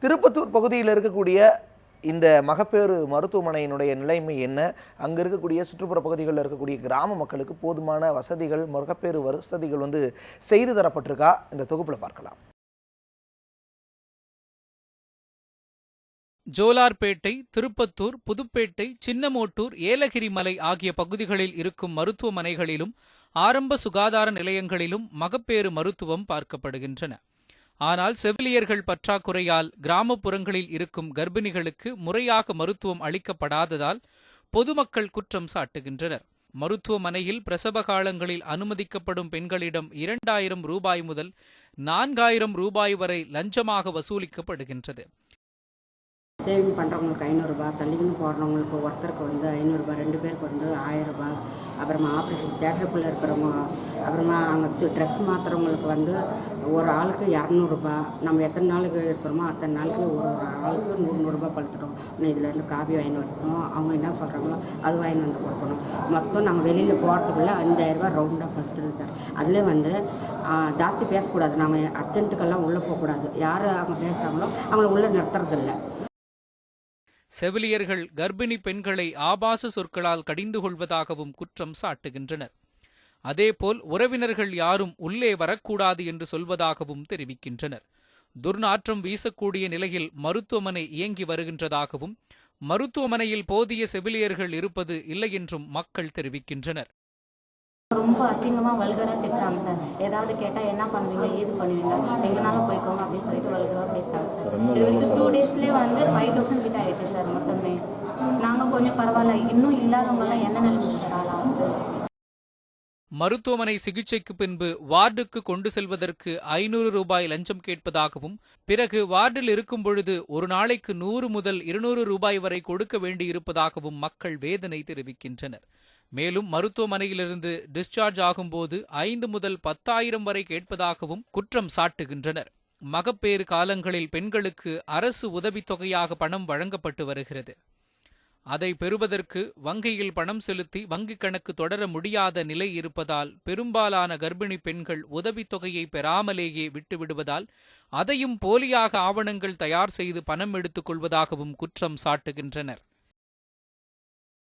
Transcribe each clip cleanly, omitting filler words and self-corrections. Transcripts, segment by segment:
திருப்பத்தூர் பகுதியில் இருக்கக்கூடிய இந்த மகப்பேறு மருத்துவமனையினுடைய நிலைமை என்ன? அங்கே இருக்கக்கூடிய சுற்றுப்புற பகுதிகளில் இருக்கக்கூடிய கிராம மக்களுக்கு போதுமான வசதிகள், மகப்பேறு வசதிகள் செய்து தரப்பட்டிருக்கா? இந்த தொகுப்பில் பார்க்கலாம். ஜோலார்பேட்டை, திருப்பத்தூர், புதுப்பேட்டை, சின்னமோட்டூர், ஏலகிரி மலை ஆகிய பகுதிகளில் இருக்கும் மருத்துவமனைகளிலும் ஆரம்ப சுகாதார நிலையங்களிலும் மகப்பேறு மருத்துவம் பார்க்கப்படுகின்றன. ஆனால் செவிலியர்கள் பற்றாக்குறையால் கிராமப்புறங்களில் இருக்கும் கர்ப்பிணிகளுக்கு முறையாக மருத்துவம் அளிக்கப்படாததால் பொதுமக்கள் குற்றம் சாட்டுகின்றனர். மருத்துவமனையில் பிரசவ காலங்களில் அனுமதிக்கப்படும் பெண்களிடம் 2000 ரூபாய் முதல் 4000 ரூபாய் வரை லஞ்சமாக வசூலிக்கப்படுகின்றது. சேவிங் பண்ணுறவங்களுக்கு 500 ரூபா, தள்ளிக்கின்னு போடுறவங்களுக்கு ஒருத்தருக்கு 500 ரூபா, 2 பேருக்கு 1000 ரூபா, அப்புறமா ஆப்ரேஷன் தேட்டருக்குள்ளே இருக்கிறவங்க, அப்புறமா அங்கே ட்ரெஸ் மாற்றுறவங்களுக்கு ஒரு ஆளுக்கு 200 ரூபா. நம்ம எத்தனை நாளுக்கு இருக்கிறோமோ அத்தனை நாளுக்கு ஒரு ஆளுக்கு 100 ரூபா பழுத்துட்டோம். இதுலேருந்து காபி வாங்கி வைக்கணும், அவங்க என்ன சொல்கிறாங்களோ அது வாங்கி வந்து கொடுக்கணும். மொத்தம் நாங்கள் வெளியில் போகிறதுக்குள்ளே 5000 ரூபா ரவுண்டாக பழுத்துடுது சார். அதிலே ஜாஸ்தி பேசக்கூடாது, நாங்கள் அர்ஜென்ட்டுக்கெல்லாம் உள்ளே போகக்கூடாது. யார் அவங்க பேசுகிறாங்களோ அவங்கள உள்ளே நிறுத்துறதில்லை. செவிலியர்கள் கர்ப்பிணி பெண்களை ஆபாச சொற்களால் கடிந்து கொள்வதாகவும் குற்றம் சாட்டுகின்றனர். அதேபோல் உறவினர்கள் யாரும் உள்ளே வரக்கூடாது என்று சொல்வதாகவும் தெரிவிக்கின்றனர். துர்நாற்றம் வீசக்கூடிய நிலையில் மருத்துவமனை இயங்கி வருகின்றதாகவும் மருத்துவமனையில் போதிய செவிலியர்கள் இருப்பது இல்லை என்றும் மக்கள் தெரிவிக்கின்றனர். ரொம்ப அசிங்கமாக வல்கராக திட்டுறாங்க சார். ஏதாவது கேட்டால் என்ன பண்ணுவீங்க, ஏது பண்ணுவீங்க, எங்கனாலும் போய்க்கோங்க அப்படின்னு சொல்லிட்டு வல்கராக பேசுகிறாங்க சார். இது வரைக்கும் 2 டேஸ்லேயே 5000 கிட்ட ஆயிடுச்சு சார் மொத்தமே. நாங்கள் கொஞ்சம் பரவாயில்ல, இன்னும் இல்லாதவங்கெல்லாம் என்ன நிலைமை சார் ஆளாகும். மருத்துவமனை சிகிச்சைக்கு பின்பு வார்டுக்கு கொண்டு செல்வதற்கு 500 ரூபாய் லஞ்சம் கேட்பதாகவும், பிறகு வார்டில் இருக்கும் பொழுது ஒரு நாளைக்கு 100 முதல் 200 ரூபாய் வரை கொடுக்க வேண்டியிருப்பதாகவும் மக்கள் வேதனை தெரிவிக்கின்றனர். மேலும் மருத்துவமனையிலிருந்து டிஸ்சார்ஜ் ஆகும்போது 5 முதல் 10,000 வரை கேட்பதாகவும் குற்றம் சாட்டுகின்றனர். மகப்பேறு காலங்களில் பெண்களுக்கு அரசு உதவித்தொகையாக பணம் வழங்கப்பட்டு வருகிறது. அதை பெறுவதற்கு வங்கியில் பணம் செலுத்தி வங்கிக் கணக்கு தொடர முடியாத நிலை இருப்பதால் பெரும்பாலான கர்ப்பிணி பெண்கள் உதவித்தொகையை பெறாமலேயே விட்டுவிடுவதால் அதையும் போலியாக ஆவணங்கள் தயார் செய்து பணம் எடுத்துக் கொள்வதாகவும் குற்றம் சாட்டுகின்றனர்.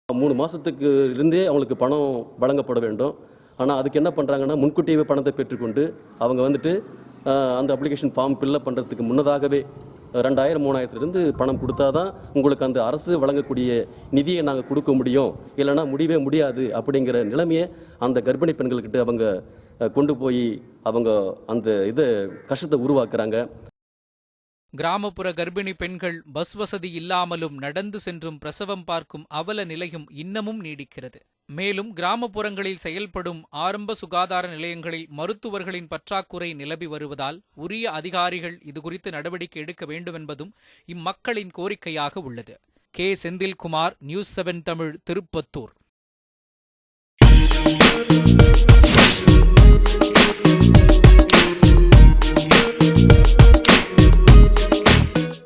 3 மாதத்துக்கு இருந்தே அவங்களுக்கு பணம் வழங்கப்பட வேண்டும். ஆனால் அதுக்கு என்ன பண்ணுறாங்கன்னா, முன்கூட்டியவே பணத்தை பெற்றுக்கொண்டு அவங்க அந்த அப்ளிகேஷன் ஃபார்ம் ஃபில்லப் பண்ணுறதுக்கு முன்னதாகவே 2000 3000 பணம் கொடுத்தா தான் உங்களுக்கு அந்த அரசு வழங்கக்கூடிய நிதியை நாங்கள் கொடுக்க முடியும், இல்லைனா முடியவே முடியாது அப்படிங்கிற நிலைமையை அந்த கர்ப்பிணி பெண்கள்கிட்ட அவங்க கொண்டு போய் அவங்க அந்த கஷ்டத்தை உருவாக்குறாங்க. கிராமப்புற கர்ப்பிணி பெண்கள் பஸ் வசதி இல்லாமலும் நடந்து சென்றும் பிரசவம் பார்க்கும் அவல நிலையும் இன்னமும் நீடிக்கிறது. மேலும் கிராமப்புறங்களில் செயல்படும் ஆரம்ப சுகாதார நிலையங்களில் மருத்துவர்களின் பற்றாக்குறை நிலவி வருவதால் உரிய அதிகாரிகள் இதுகுறித்து நடவடிக்கை எடுக்க வேண்டுமென்பதும் இம்மக்களின் கோரிக்கையாக உள்ளது. கே. செந்தில்குமார், நியூஸ் 7 தமிழ், திருப்பத்தூர்.